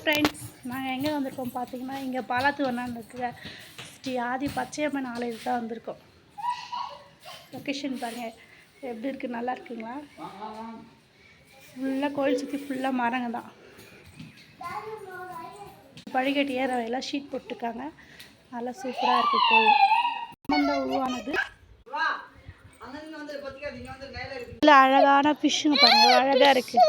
Friends, நாங்கள் எங்கே வந்திருக்கோம் பார்த்தீங்கன்னா, இங்கே பாலாத்துவனான்னு இருக்கிற ஸ்ரீ ஆதி பச்சையம்மன் ஆலயத்துக்கு தான் வந்திருக்கோம். லொக்கேஷன் பாருங்கள் எப்படி இருக்குது, நல்லா இருக்குங்களா? ஃபுல்லாக கோயில் சுற்றி ஃபுல்லாக மரங்க தான். வழிகட்டி ஏற எல்லாம் ஷீட் போட்டுருக்காங்க. நல்லா சூப்பராக இருக்குது கோயில். சம்பந்தம் உருவானது. இல்லை, அழகான ஃபிஷ்ஷுங்க பாருங்கள், அழகாக இருக்குது.